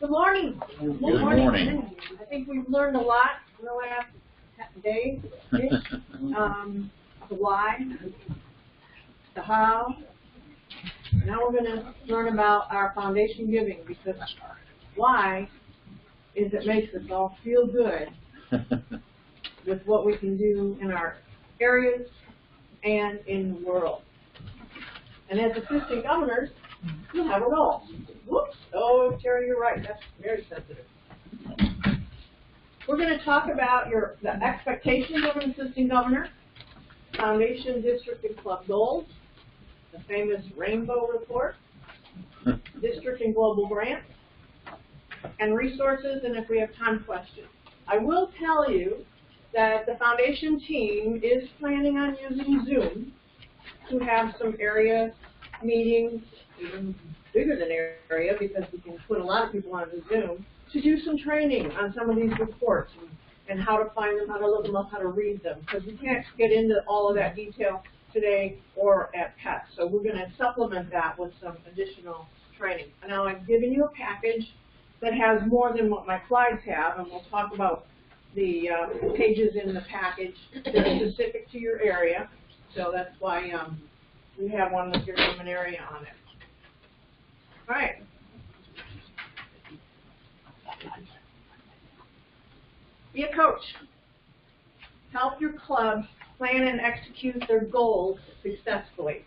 Good morning. Good morning. I think we've learned a lot in the last day. The why, the how. Now we're going to learn about our foundation giving, because why is it makes us all feel good with what we can do in our areas and in the world. And as assistant governors, you have a role. Whoops. Oh, Terry, you're right. That's very sensitive. We're going to talk about the expectations of an assistant governor, foundation, district, and club goals, the famous rainbow report, district and global grants, and resources, and if we have time, questions. I will tell you that the foundation team is planning on using Zoom to have some area meetings, even bigger than area, because we can put a lot of people onto Zoom, to do some training on some of these reports and how to find them, how to look them up, how to read them, because we can't get into all of that detail today or at PET. So we're going to supplement that with some additional training. Now I've given you a package that has more than what my slides have, and we'll talk about the pages in the package that are specific to your area. So that's why we have one with your human area on it. All right. Be a coach. Help your club plan and execute their goals successfully.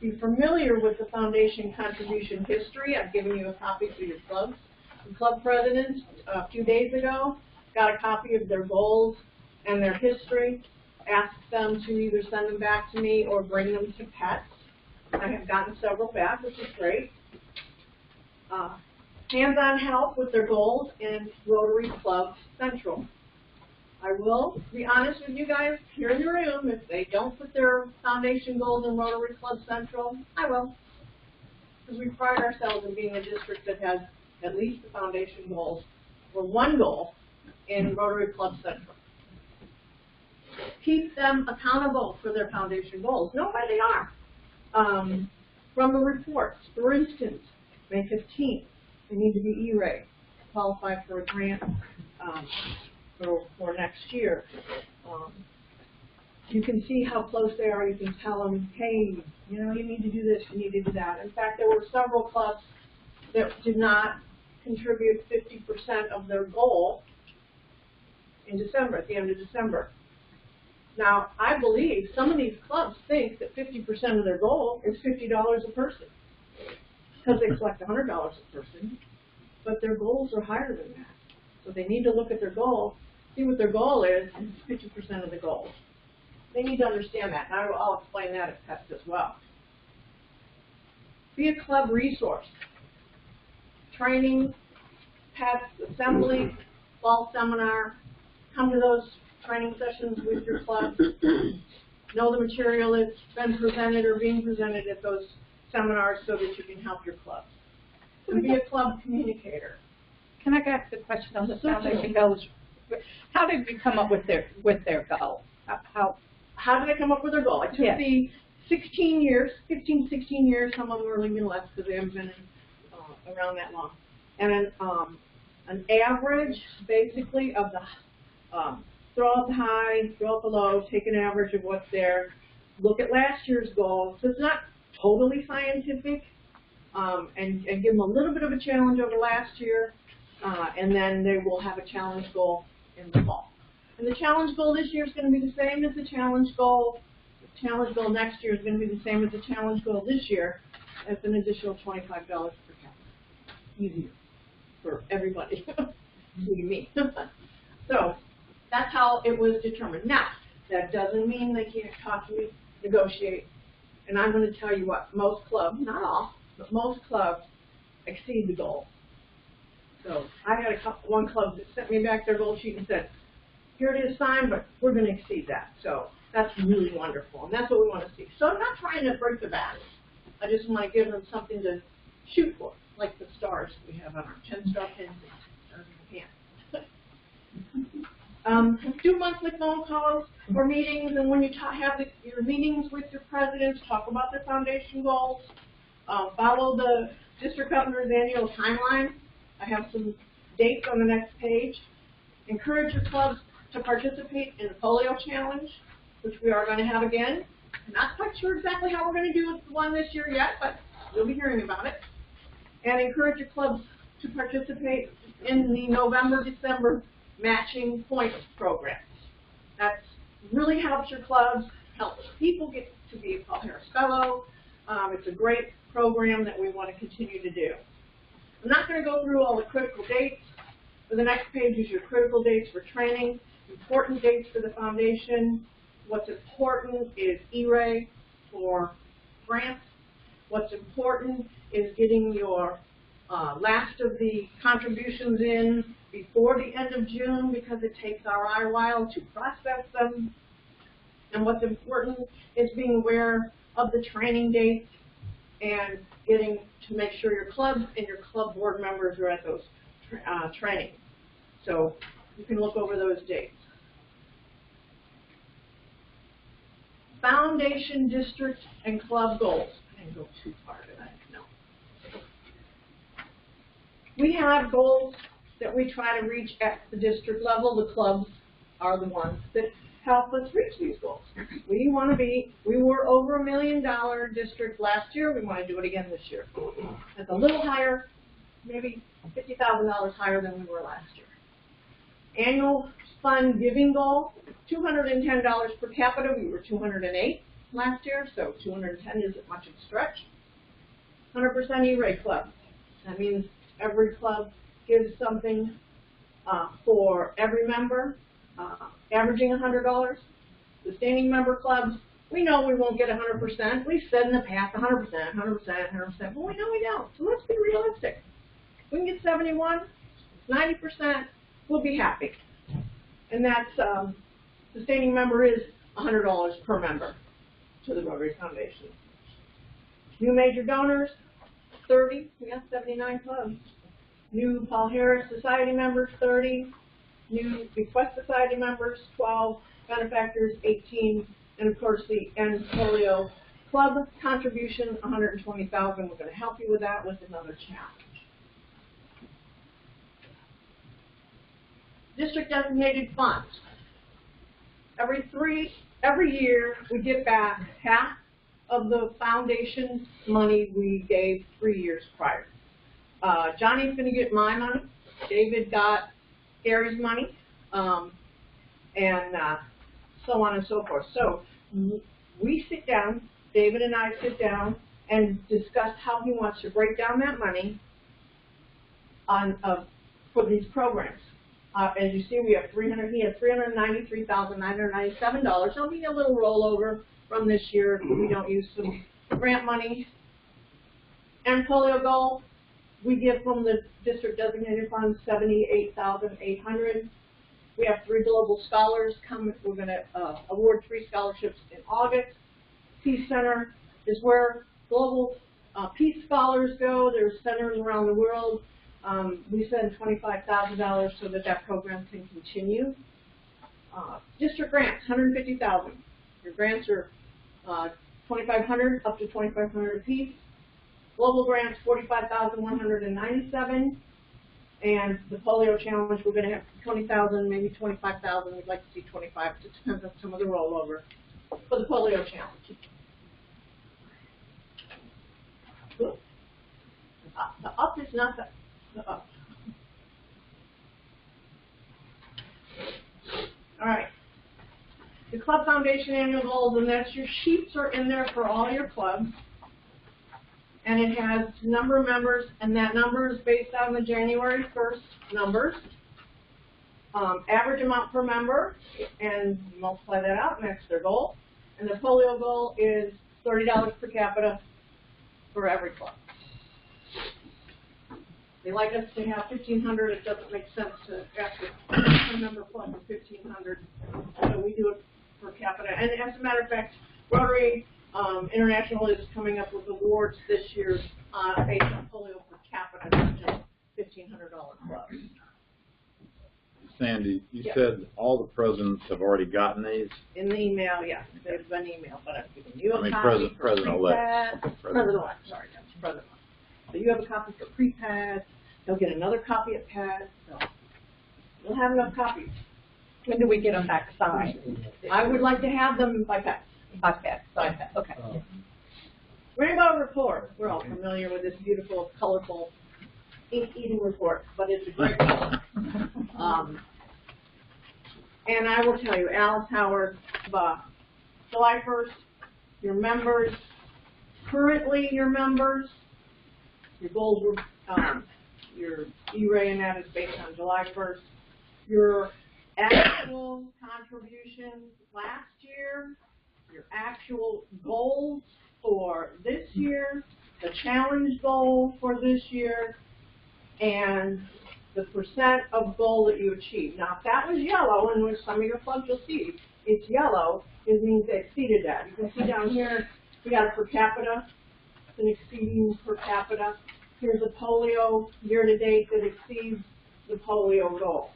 Be familiar with the foundation contribution history. I've given you a copy for your clubs. The club presidents a few days ago got a copy of their goals and their history. Asked them to either send them back to me or bring them to PETS. I have gotten several back, which is great. Hands-on help with their goals in Rotary Club Central. I will be honest with you guys here in the room, if they don't put their foundation goals in Rotary Club Central, I will. Because we pride ourselves in being a district that has at least the foundation goals, or one goal, in Rotary Club Central. Keep them accountable for their foundation goals. Know where they are. From the reports, for instance, May 15th, they need to be E-Ray, qualify for a grant for next year. You can see how close they are. You can tell them, hey, you know, you need to do this, you need to do that. In fact, there were several clubs that did not contribute 50% of their goal in December, at the end of December. Now, I believe some of these clubs think that 50% of their goal is $50 a person, because they collect $100 a person, but their goals are higher than that. So they need to look at their goal, see what their goal is, and it's 50% of the goal. They need to understand that, and I'll explain that at PETS as well. Be a club resource. Training, PETS, assembly, fall seminar, come to those training sessions with your club. Know the material that's been presented or being presented at those seminars so that you can help your club. And be a club communicator. Can I ask a question on the foundation goals? How did you come up with their goal? How did I come up with their goal? I took the 16 years, 15, 16 years, some of them are leaving less because they haven't been around that long. And an average, basically, of the throw out the high, throw out the low, take an average of what's there, look at last year's goal. So it's not totally scientific, and give them a little bit of a challenge over last year, and then they will have a challenge goal in the fall. And the challenge goal this year is going to be the same as the challenge goal. The challenge goal next year is going to be the same as the challenge goal this year. That's an additional $25 per calendar. Easier for everybody, including me. So that's how it was determined. Now, that doesn't mean they can't talk to me, negotiate. And I'm going to tell you what, most clubs, not all, but most clubs exceed the goal. So I had one club that sent me back their goal sheet and said, here it is signed, but we're going to exceed that. So that's really wonderful, and that's what we want to see. So I'm not trying to break the back. I just want to give them something to shoot for, like the stars we have on our 10-star pins in hand. Do monthly phone calls or meetings, and when you have your meetings with your presidents, talk about their foundation goals. Follow the district governor's annual timeline. I have some dates on the next page. Encourage your clubs to participate in the polio challenge, which we are going to have again. I'm not quite sure exactly how we're going to do the one this year yet, but you'll be hearing about it. And encourage your clubs to participate in the November-December matching points programs. That really helps your clubs, helps people get to be a Paul Harris Fellow. It's a great program that we want to continue to do. I'm not going to go through all the critical dates. The next page is your critical dates for training, important dates for the foundation. What's important is E-Ray for grants. What's important is getting your last of the contributions in before the end of June, because it takes a while to process them. And what's important is being aware of the training dates and getting to make sure your clubs and your club board members are at those trainings. So you can look over those dates. Foundation, district, and club goals. I didn't go too far to that, no. We have goals that we try to reach at the district level. The clubs are the ones that help us reach these goals. We were over $1 million district last year. We want to do it again this year. It's a little higher, maybe $50,000 higher than we were last year. Annual fund giving goal, $210 per capita. We were $208 last year, so $210 isn't much of a stretch. 100% E-Ray club. That means every club gives something for every member, averaging $100. The standing member clubs, we know we won't get 100%. We've said in the past 100%, 100%, 100%, but we know we don't. So let's be realistic. If we can get 71, 90%, we'll be happy. And that's, the standing member is $100 per member to the Rotary Foundation. New major donors, 30. We got 79 clubs. New Paul Harris Society members, 30. New Bequest Society members, 12. Benefactors, 18. And of course the End Polio Club contribution, $120,000. We're going to help you with that with another challenge. District designated funds. Every year we get back half of the foundation money we gave 3 years prior. Johnny's going to get my money. David got Gary's money, and so on and so forth. So we sit down, David and I sit down and discuss how he wants to break down that money on for these programs. As you see, we have he has $393,997. There'll be a little rollover from this year if we don't use some grant money. And polio goal, we give from the district designated funds $78,800. We have 3 global scholars coming. We're going to award 3 scholarships in August. Peace Center is where global peace scholars go. There's centers around the world. We send $25,000 so that program can continue. District grants, $150,000. Your grants are $2,500 up to $2,500 apiece. Global grants, $45,197. And the polio challenge, we're going to have $20,000, maybe $25,000. We'd like to see $25,000. It depends on some of the rollover for the polio challenge. Good. The up is not the up. All right. The Club Foundation annual goals, and that's your sheets are in there for all your clubs. And it has number of members, and that number is based on the January 1st numbers. Average amount per member, and multiply that out, and that's their goal. And the polio goal is $30 per capita for every club. They like us to have 1,500. It doesn't make sense to ask a member club for 1,500. So we do it per capita. And as a matter of fact, Rotary International is coming up with awards this year based on polio per capita, not just $1,500 clubs. Sandee, you said all the presidents have already gotten these? In the email, yes. They've been emailed, but I've given you a copy for President-elect. President-elect, sorry, yes, President-elect. So you have a copy for pre-pass. They'll get another copy at PED, so we'll have enough copies. When do we get them back signed? I would like to have them by PED. Okay, okay. Rainbow report. We're all familiar with this beautiful, colorful, ink-eating report, but it's a great one. And I will tell you, Alice Howard, July 1st, your members, currently your members, your goals were, your E-Ray and that is based on July 1st. Your actual contributions last year, your actual goals for this year, the challenge goal for this year, and the percent of goal that you achieved. Now, if that was yellow, and with some of your clubs you'll see it's yellow, it means they exceeded that. You can see down here, we got a per capita, it's an exceeding per capita. Here's a polio year-to-date that exceeds the polio goal.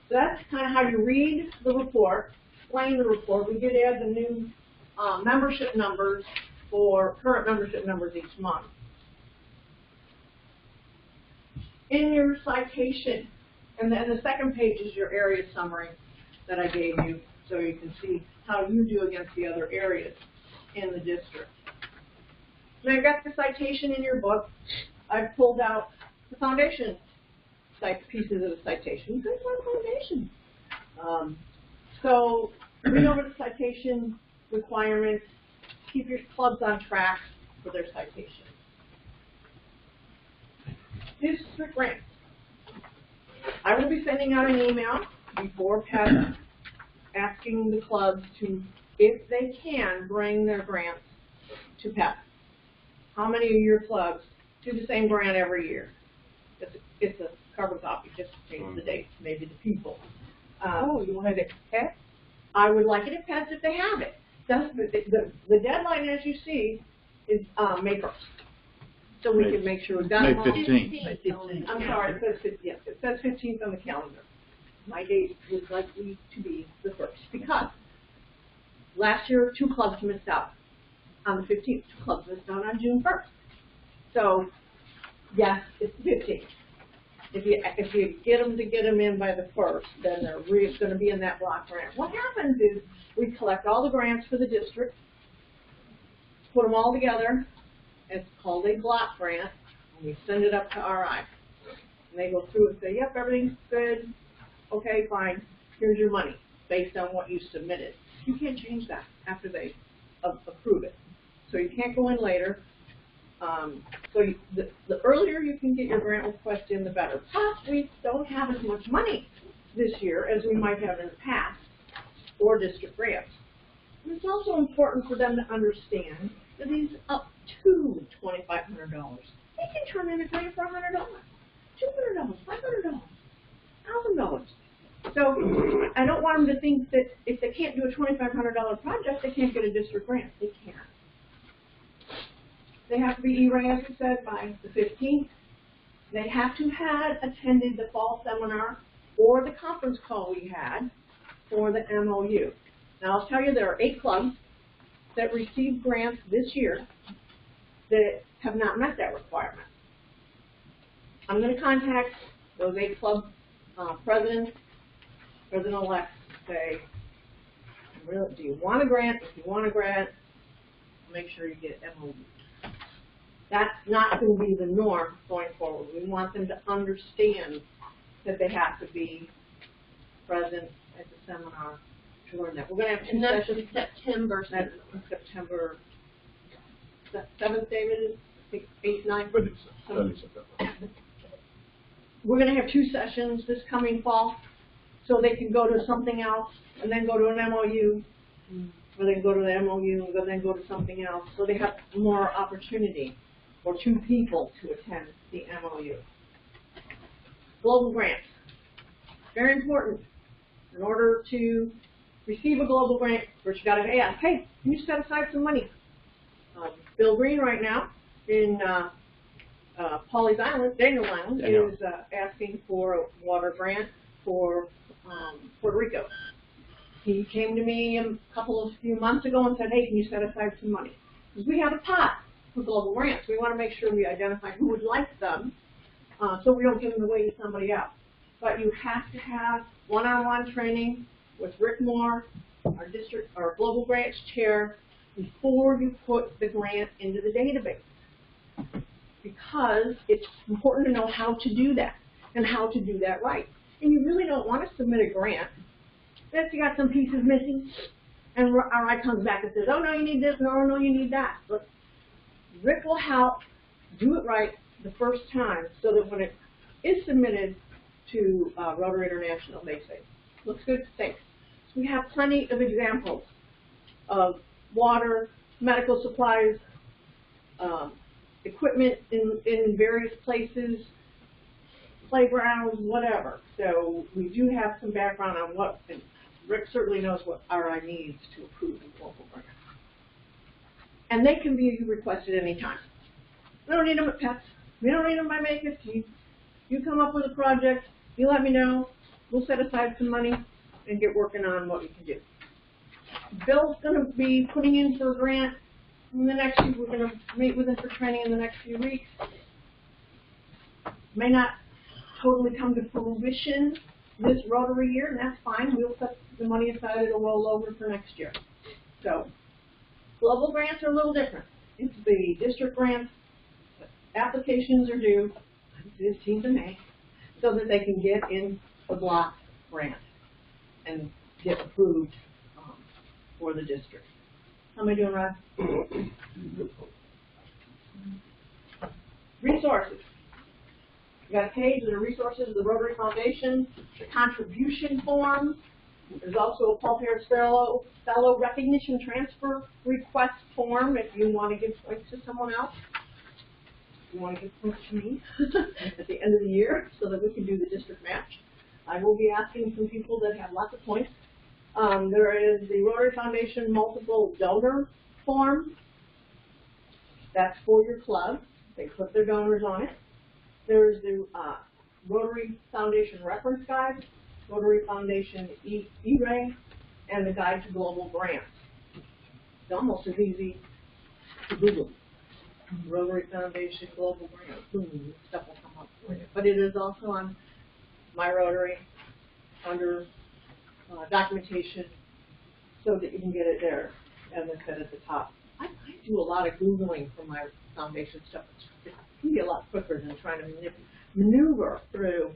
So that's kind of how you read the report, explain the report. We did add the new membership numbers for current membership numbers each month. In your citation, and then the second page is your area summary that I gave you, so you can see how you do against the other areas in the district. And I've got the citation in your book. I've pulled out the foundation pieces of the citation. Good foundation. So read over the citation requirements. Keep your clubs on track for their citations. District grants. I will be sending out an email before PED asking the clubs to, if they can, bring their grants to PED. How many of your clubs do the same grant every year? It's a carbon copy, just to change the dates, maybe the people. You wanted it at PED? I would like it at PED if they have it. The deadline, as you see, is May 1st. So we can make sure we've got May them all. 15th. I'm sorry, it says 15th on the calendar. My date is likely to be the 1st because last year 2 clubs missed out on the 15th. 2 clubs missed out on June 1st. So yes, it's the 15th. If you get them in by the 1st, then they're going to be in that block grant. What happens is we collect all the grants for the district, put them all together. It's called a block grant, and we send it up to RI. And they go through and say, yep, everything's good, okay, fine, here's your money, based on what you submitted. You can't change that after they approve it. So you can't go in later. The earlier you can get your grant request in, the better. Plus, we don't have as much money this year as we might have in the past for district grants. And it's also important for them to understand that these up to $2,500. They can turn in a grant for $100, $200, $500, $1,000. So I don't want them to think that if they can't do a $2,500 project, they can't get a district grant. They can. They have to be E-Ray, as we said, by the 15th. They have to have attended the fall seminar or the conference call we had for the MOU. Now, I'll tell you there are 8 clubs that received grants this year that have not met that requirement. I'm going to contact those 8 club presidents, president-elects, say, do you want a grant? If you want a grant, make sure you get MOU. That's not going to be the norm going forward. We want them to understand that they have to be present at the seminar to learn that. We're going to have 2 sessions. September. That's in September 7th, David? I think 8th, 9th? We're going to have 2 sessions this coming fall, so they can go to something else and then go to an MOU, or they can go to the MOU and then go to something else. So they have more opportunity for 2 people to attend the MOU. Global grants. Very important. In order to receive a global grant, first you got to ask, hey, can you set aside some money? Bill Green right now in Pawleys Island, Daniels Island, is asking for a water grant for Puerto Rico. He came to me a few months ago and said, hey, can you set aside some money? Because we have a pot for global grants. We want to make sure we identify who would like them so we don't give them away to somebody else. But you have to have one-on-one training with Rick Moore, our global grants chair, before you put the grant into the database. Because it's important to know how to do that and how to do that right. And you really don't want to submit a grant if you got some pieces missing and RI comes back and says, oh no, you need this, no, no, you need that. But Rick will help do it right the first time so that when it is submitted to Rotary International, they say, looks good, thanks. So we have plenty of examples of water, medical supplies, equipment in various places, playgrounds, whatever. So we do have some background on what, and Rick certainly knows what RI needs to approve the global grant. And they can be requested anytime. We don't need them at PETS. We don't need them by May 15th. You come up with a project, you let me know, we'll set aside some money and get working on what we can do. Bill's going to be putting in for a grant in the next week. We're going to meet with him for training in the next few weeks. May not totally come to fruition this Rotary year, and that's fine. We'll set the money aside. It'll roll over for next year. So global grants are a little different. It's the district grants. Applications are due the 15th of May so that they can get in the block grant and get approved for the district. How am I doing, Rod? Resources. You got a page of the resources of the Rotary Foundation, the contribution form. There's also a Paul Harris Fellow Recognition Transfer Request form if you want to give points to someone else. You want to give points to me at the end of the year so that we can do the district match. I will be asking some people that have lots of points. There is the Rotary Foundation Multiple Donor form. That's for your club. They put their donors on it. There's the Rotary Foundation Reference Guide, Rotary Foundation E-Ray, and the Guide to Global Grants. It's almost as easy to Google. Rotary Foundation Global Grants. Boom, stuff will come up for you. But it is also on My Rotary under documentation so that you can get it there, as I said at the top. I do a lot of Googling for my foundation stuff. It can be a lot quicker than trying to maneuver through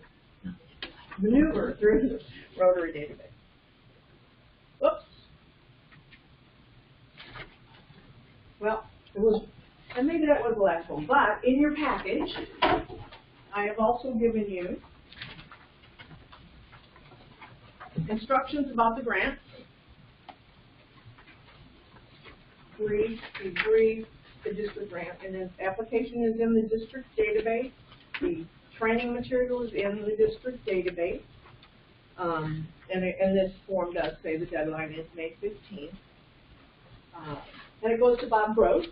the Rotary database. Whoops. Well, and maybe that was the last one, but in your package, I have also given you instructions about the grant, brief, the district grant, and its application is in the district database. The training material is in the district database, and this form does say the deadline is May 15th. And it goes to Bob Gross,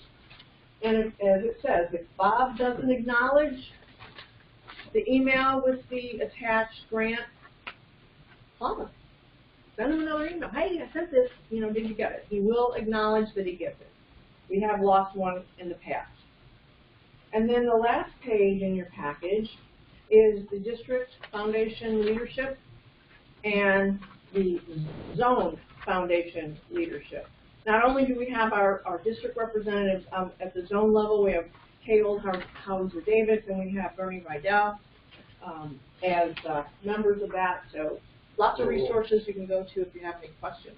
and as it says, if Bob doesn't acknowledge the email with the attached grant, call him. Send him another email. Hey, I sent this. Did you get it? He will acknowledge that he gets it. We have lost one in the past. And then the last page in your package is the district foundation leadership and the zone foundation leadership. Not only do we have our district representatives at the zone level, we have Kate Oldhauser Davis and we have Bernie Rydell as members of that. So lots of resources you can go to if you have any questions.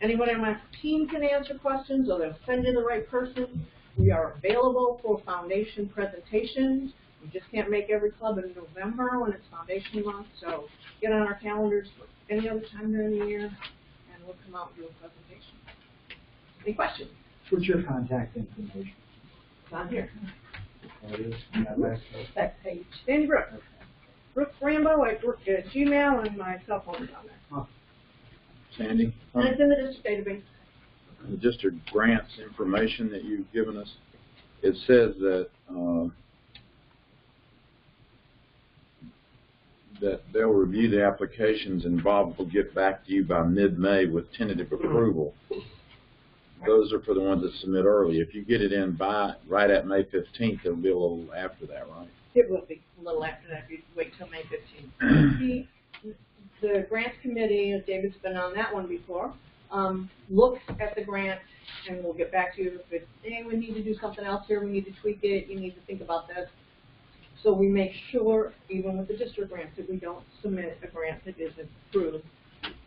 Anyone on my team can answer questions, or they'll send you the right person. We are available for foundation presentations. We just can't make every club in November when it's foundation month, so get on our calendars for any other time during the year, and we'll come out and do a presentation. Any questions? What's your contact information? It's on here. Oh, it is? That page. Sandy Brooks. Okay. Brooks Rambo at Gmail, and my cell phone is on there. Huh. Sandy, And it's in the district database. the district grants information that you've given us, it says that that they'll review the applications and Bob will get back to you by mid-May with tentative approval. Those are for the ones that submit early. If you get it in by right at May 15th, it'll be a little after that, right? It will be a little after that, if you wait till May 15th. The grants committee, as David's been on that one before, looks at the grant, and we'll get back to you if it's, hey, we need to do something else here, we need to tweak it, you need to think about this. So we make sure, even with the district grants, that we don't submit a grant that isn't approved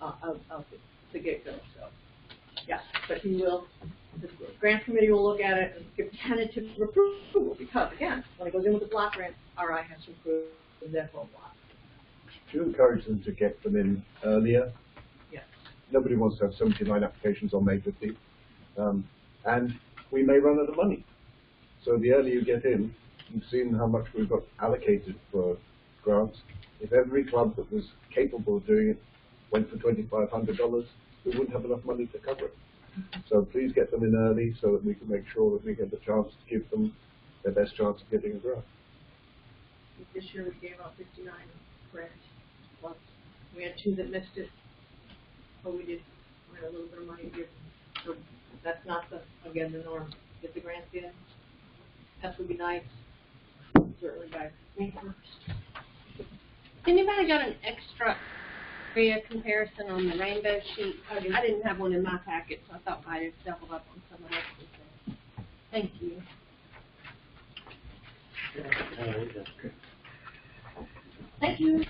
of the get-go. So, yes, but he will, the grant committee will look at it and give tentative approval, because again, when it goes in with the block grant, RI has to approve that whole block. Do you encourage them to get them in earlier? Yes. Nobody wants to have 79 applications on May 15th. And we may run out of money. So the earlier you get in, you've seen how much we've got allocated for grants. If every club that was capable of doing it went for $2,500, we wouldn't have enough money to cover it. So please get them in early so that we can make sure that we get the chance to give them their best chance of getting a grant. This year we gave out 59 grants. Well, we had 2 that missed it, but we had a little bit of money to give. So that's not again, the norm. Get the grants in. That would be nice. Certainly by May 1st. Anybody got an extra area comparison on the rainbow sheet? I didn't have one in my packet, so I thought I might have doubled up on someone else's. Thank you. Thank you.